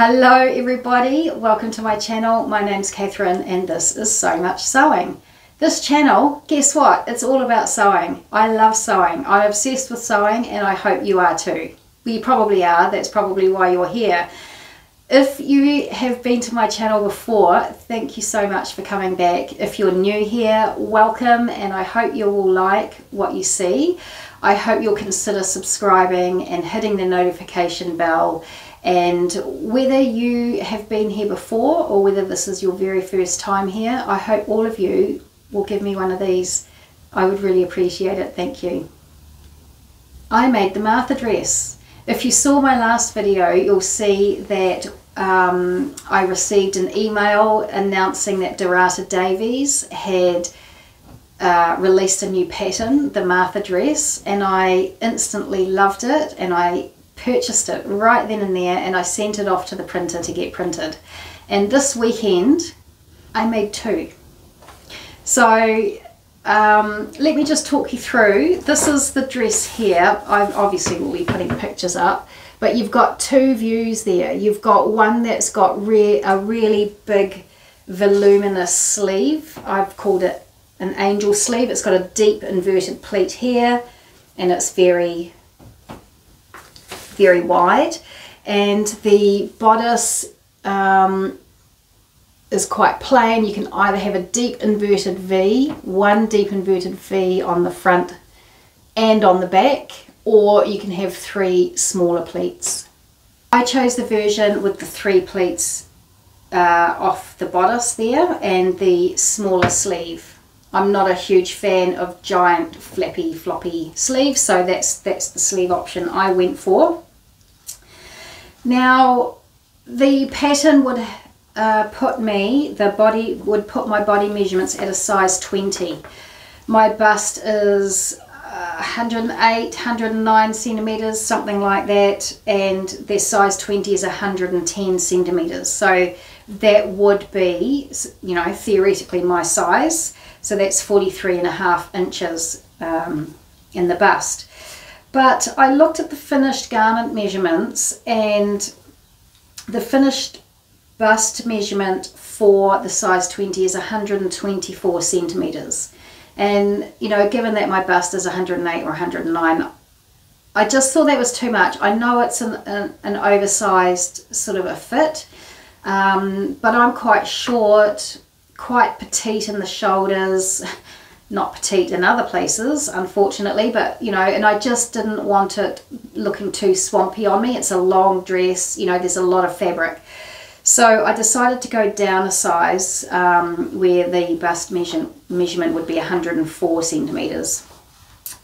Hello everybody, welcome to my channel. My name's Catherine and this is So Much Sewing. This channel, guess what? It's all about sewing. I love sewing. I'm obsessed with sewing and I hope you are too. Well, you probably are, that's probably why you're here. If you have been to my channel before, thank you so much for coming back. If you're new here, welcome, and I hope you will like what you see. I hope you'll consider subscribing and hitting the notification bell. And whether you have been here before or whether this is your very first time here, I hope all of you will give me one of these. I would really appreciate it. Thank you. I made the Martha dress. If you saw my last video, you'll see that I received an email announcing that Dhurata Davies had released a new pattern, the Martha dress, and I instantly loved it and I purchased it right then and there and I sent it off to the printer to get printed. And this weekend I made two. So let me just talk you through. This is the dress here. I obviously will be putting pictures up, but you've got two views there. You've got one that's got a really big voluminous sleeve. I've called it an angel sleeve. It's got a deep inverted pleat here and it's very wide, and the bodice is quite plain. You can either have a deep inverted V, one deep inverted V on the front and on the back, or you can have three smaller pleats. I chose the version with the three pleats off the bodice there and the smaller sleeve. I'm not a huge fan of giant flappy floppy sleeves, so that's the sleeve option I went for. Now the pattern would put my body measurements at a size 20. My bust is 108, 109 centimeters, something like that, and their size 20 is 110 centimeters. So that would be, you know, theoretically my size. So that's 43.5 inches in the bust. But I looked at the finished garment measurements, and the finished bust measurement for the size 20 is 124 centimeters. And, you know, given that my bust is 108 or 109, I just thought that was too much. I know it's an oversized sort of a fit, but I'm quite short, quite petite in the shoulders, not petite in other places, unfortunately, but, you know, and I just didn't want it looking too swampy on me. It's a long dress, you know, there's a lot of fabric. So I decided to go down a size where the bust measurement would be 104 centimeters.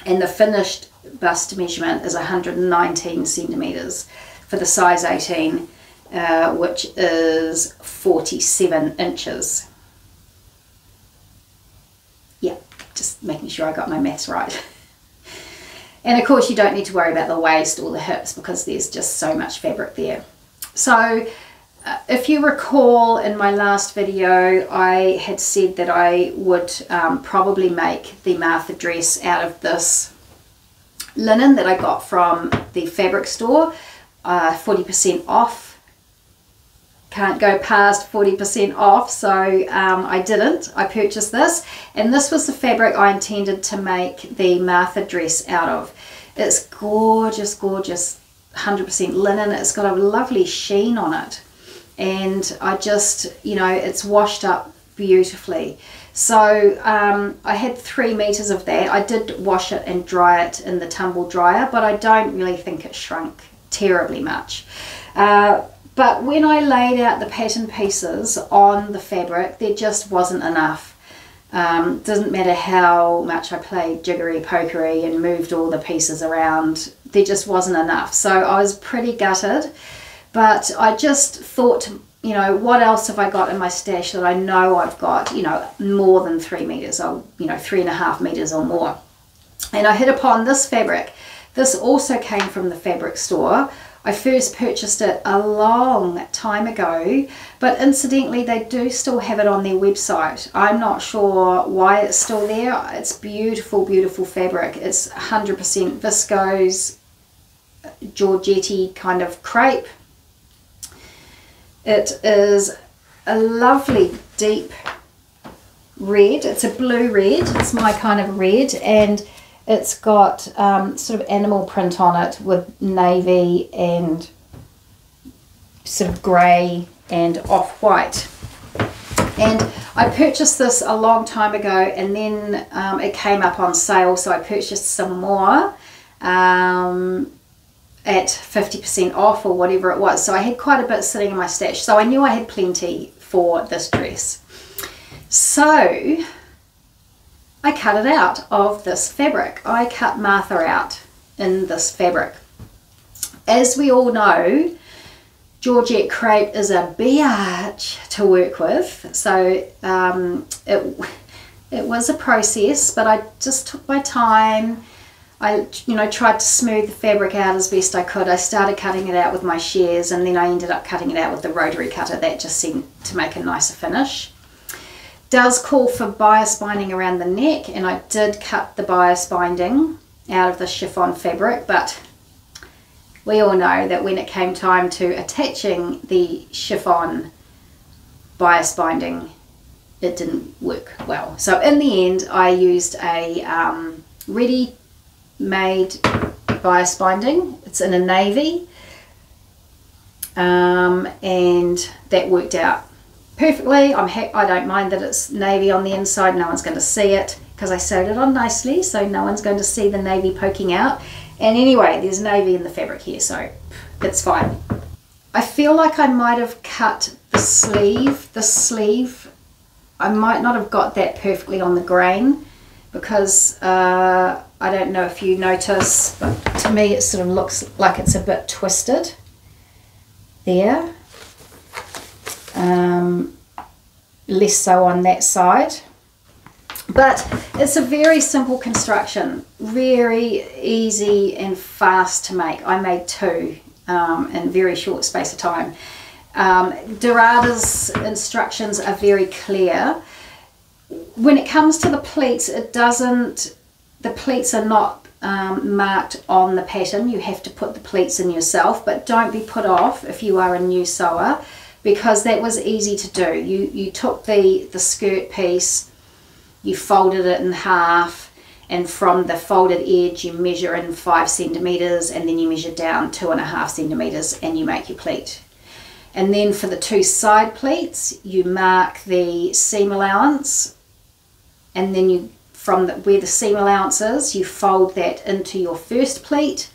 And the finished bust measurement is 119 centimeters for the size 18, which is 47 inches. Yeah, just making sure I got my maths right. And of course you don't need to worry about the waist or the hips because there's just so much fabric there. So if you recall in my last video, I had said that I would probably make the Martha dress out of this linen that I got from the fabric store, 40% off. Can't go past 40% off, so I didn't. I purchased this, and this was the fabric I intended to make the Martha dress out of. It's gorgeous, gorgeous, 100% linen. It's got a lovely sheen on it, and I just, you know, it's washed up beautifully. So I had 3 meters of that. I did wash it and dry it in the tumble dryer, but I don't really think it shrunk terribly much. But when I laid out the pattern pieces on the fabric, there just wasn't enough. Doesn't matter how much I played jiggery-pokery and moved all the pieces around, there just wasn't enough. So I was pretty gutted, but I just thought, you know, what else have I got in my stash that I know I've got, you know, more than 3 meters, or, you know, 3.5 meters or more. And I hit upon this fabric. This also came from the fabric store. I first purchased it a long time ago, but incidentally they do still have it on their website. I'm not sure why it's still there. It's beautiful, beautiful fabric. It's 100% viscose, Georgette kind of crepe. It is a lovely deep red. It's a blue red. It's my kind of red, and it's got sort of animal print on it with navy and sort of grey and off-white. And I purchased this a long time ago, and then it came up on sale, so I purchased some more at 50% off or whatever it was. So I had quite a bit sitting in my stash, so I knew I had plenty for this dress. So I cut it out of this fabric. I cut Martha out in this fabric. As we all know, Georgette crepe is a biatch to work with, so it was a process, but I just took my time. I tried to smooth the fabric out as best I could. I started cutting it out with my shears, and then I ended up cutting it out with the rotary cutter. That just seemed to make a nicer finish. Does call for bias binding around the neck, and I did cut the bias binding out of the chiffon fabric, but we all know that when it came time to attaching the chiffon bias binding, it didn't work well. So in the end, I used a ready-made bias binding. It's in a navy, and that worked out perfectly. I don't mind that it's navy on the inside. No one's going to see it because I sewed it on nicely, so no one's going to see the navy poking out. And anyway, there's navy in the fabric here, so it's fine. I feel like I might have cut the sleeve. The sleeve, I might not have got that perfectly on the grain, because I don't know if you notice, but to me it sort of looks like it's a bit twisted there. Less so on that side. But it's a very simple construction, very easy and fast to make. I made two in a very short space of time. Dhurata's instructions are very clear. When it comes to the pleats, the pleats are not marked on the pattern. You have to put the pleats in yourself, but don't be put off if you are a new sewer, because that was easy to do. You took the skirt piece, you folded it in half, and from the folded edge you measure in 5 centimeters, and then you measure down 2.5 centimeters, and you make your pleat. And then for the two side pleats, you mark the seam allowance, and then you, from where the seam allowance is, you fold that into your first pleat,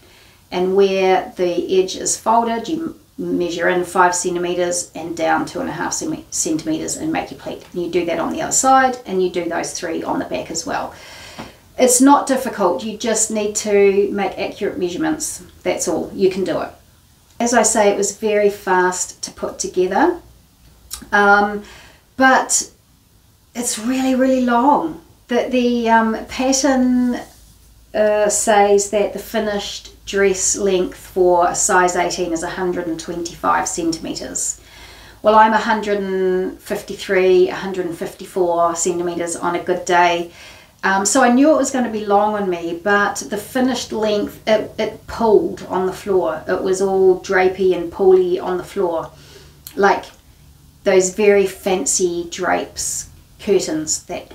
and where the edge is folded, you measure in 5 centimeters and down 2.5 centimeters and make your pleat. And you do that on the other side, and you do those 3 on the back as well. It's not difficult. You just need to make accurate measurements. That's all. You can do it. As I say, it was very fast to put together, but it's really, really long. The pattern says that the finished dress length for a size 18 is 125 centimeters. Well, I'm 153, 154 centimeters on a good day. So I knew it was going to be long on me, but the finished length, it pulled on the floor. It was all drapey and pooly on the floor, like those very fancy drapes, curtains that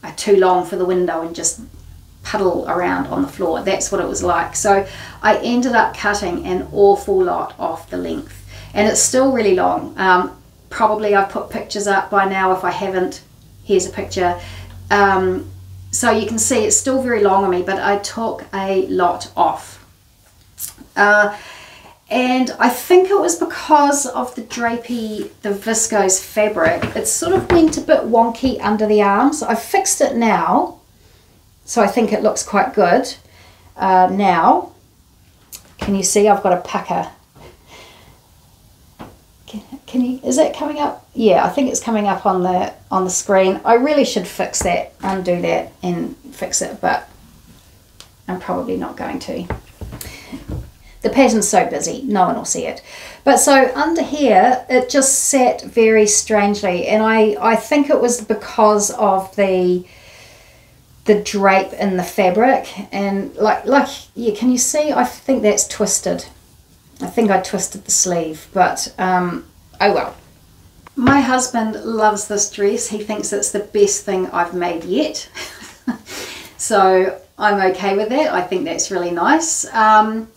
are too long for the window and just puddle around on the floor. That's what it was like. So I ended up cutting an awful lot off the length, and it's still really long. Probably I've put pictures up by now. If I haven't, here's a picture. So you can see it's still very long on me, but I took a lot off. And I think it was because of the drapey, the viscose fabric. It sort of went a bit wonky under the arms. I've fixed it now, so I think it looks quite good. Now, can you see I've got a pucker? Can you, is that coming up? Yeah, I think it's coming up on the screen. I really should fix that, undo that and fix it, but I'm probably not going to. The pattern's so busy, no one will see it. But so under here, it just sat very strangely, and I think it was because of the drape in the fabric, and like yeah, can you see? I think that's twisted. I think I twisted the sleeve, but I Oh well. My husband loves this dress. He thinks it's the best thing I've made yet. So I'm okay with that. I think that's really nice. On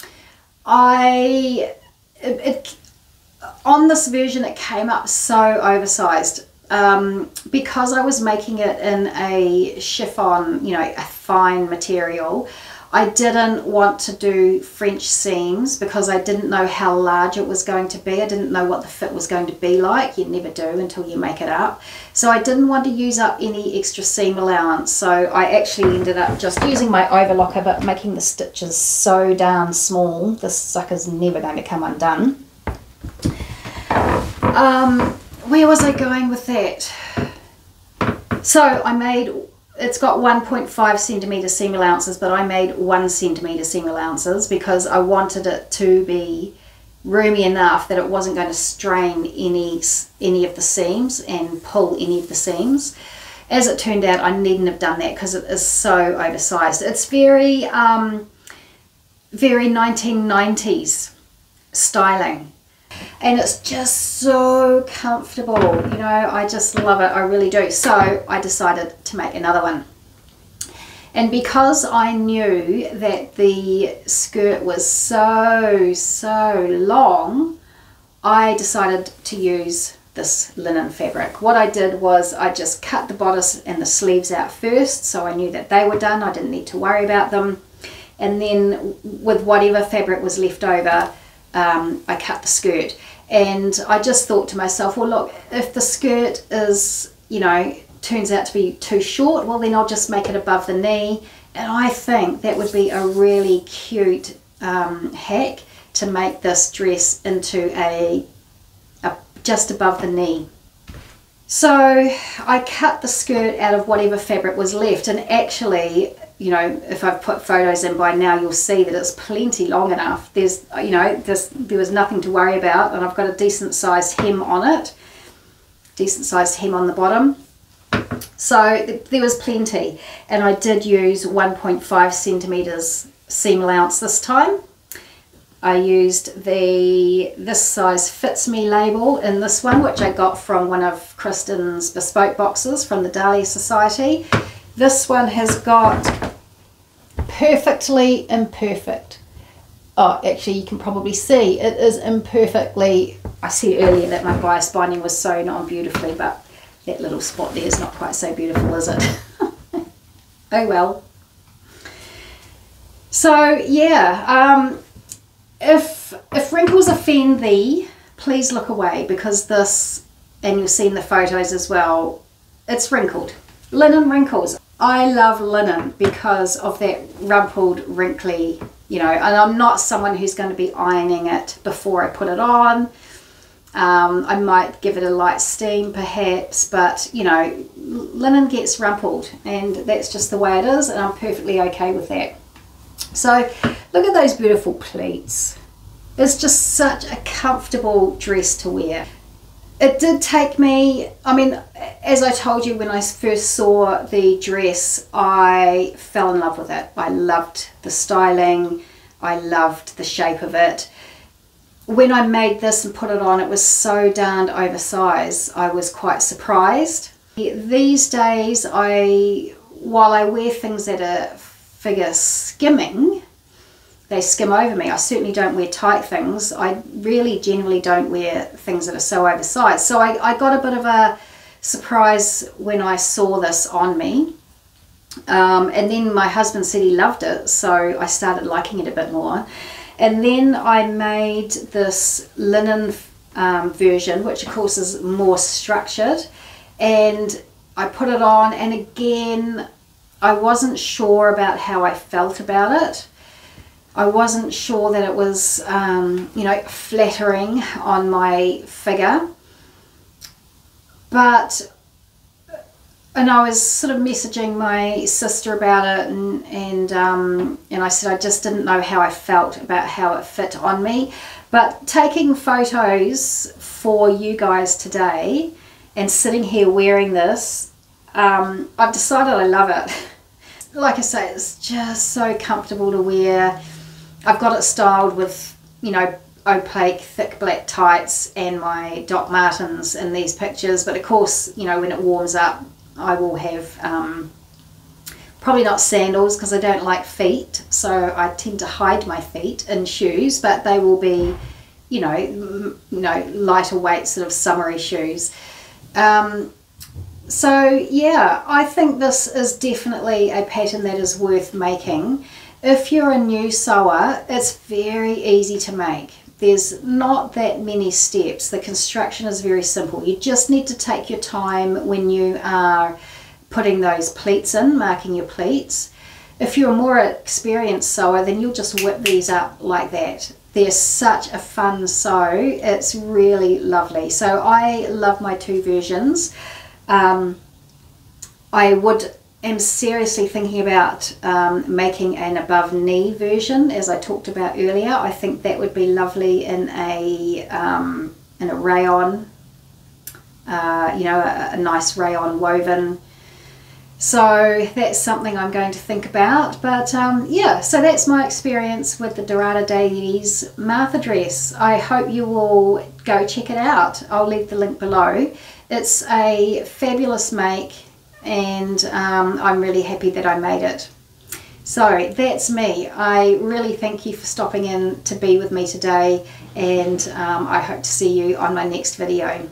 this version it came up so oversized. Because I was making it in a chiffon, you know, a fine material, I didn't want to do French seams because I didn't know how large it was going to be. I didn't know what the fit was going to be like. You never do until you make it up. So I didn't want to use up any extra seam allowance. So I actually ended up just using my overlocker, but making the stitches so darn small. This sucker's never going to come undone. Where was I going with that? So I made, it's got 1.5 centimetre seam allowances, but I made 1 centimetre seam allowances because I wanted it to be roomy enough that it wasn't going to strain any of the seams and pull any of the seams. As it turned out, I needn't have done that because it is so oversized. It's very, very 1990s styling. And it's just so comfortable, you know, I just love it, I really do. So I decided to make another one. And because I knew that the skirt was so long, I decided to use this linen fabric. What I did was I just cut the bodice and the sleeves out first, so I knew that they were done, I didn't need to worry about them. And then with whatever fabric was left over, I cut the skirt. And I just thought to myself, well look, if the skirt is, you know, turns out to be too short, well then I'll just make it above the knee. And I think that would be a really cute hack to make this dress into a just above the knee. So I cut the skirt out of whatever fabric was left, and actually, you know, if I've put photos in by now, you'll see that it's plenty long enough. There's, you know, there was nothing to worry about, and I've got a decent sized hem on it, decent sized hem on the bottom. So there was plenty, and I did use 1.5 centimeters seam allowance this time. I used the This Size Fits Me label in this one, which I got from one of Kristen's bespoke boxes from the Dahlia Society. This one has got perfectly imperfect. Oh, actually you can probably see it is imperfectly. I said earlier that my bias binding was sewn on beautifully, but that little spot there is not quite so beautiful, is it? Oh well. So yeah, if wrinkles offend thee, please look away, because this, and you'll see in the photos as well, it's wrinkled. Linen wrinkles. I love linen because of that rumpled, wrinkly, you know, and I'm not someone who's going to be ironing it before I put it on. I might give it a light steam perhaps, but you know, linen gets rumpled and that's just the way it is, and I'm perfectly okay with that. So look at those beautiful pleats. It's just such a comfortable dress to wear. It did take me, I mean, as I told you, when I first saw the dress, I fell in love with it. I loved the styling, I loved the shape of it. When I made this and put it on, it was so darned oversized, I was quite surprised. These days, while I wear things that are figure skimming, they skim over me. I certainly don't wear tight things. I really generally don't wear things that are so oversized. So I got a bit of a surprise when I saw this on me. And then my husband said he loved it, so I started liking it a bit more. And then I made this linen version, which of course is more structured, and I put it on, and again I wasn't sure about how I felt about it. I wasn't sure that it was you know, flattering on my figure, but and I was sort of messaging my sister about it, and I said I just didn't know how I felt about how it fit on me. But taking photos for you guys today and sitting here wearing this, I've decided I love it. Like I say, it's just so comfortable to wear. I've got it styled with, you know, opaque thick black tights and my Doc Martens in these pictures, but of course, you know, when it warms up I will have probably not sandals because I don't like feet, so I tend to hide my feet in shoes, but they will be, you know, lighter weight sort of summery shoes. So yeah, I think this is definitely a pattern that is worth making. If you're a new sewer, it's very easy to make. There's not that many steps. The construction is very simple. You just need to take your time when you are putting those pleats in, marking your pleats. If you're a more experienced sewer, then you'll just whip these up like that. They're such a fun sew. It's really lovely. So I love my two versions. I'm seriously thinking about making an above knee version, as I talked about earlier. I think that would be lovely in a rayon, you know, a nice rayon woven. So that's something I'm going to think about. But yeah, so that's my experience with the Dhurata Davies Martha dress. I hope you will go check it out. I'll leave the link below. It's a fabulous make, and I'm really happy that I made it. So that's me. I really thank you for stopping in to be with me today, and I hope to see you on my next video.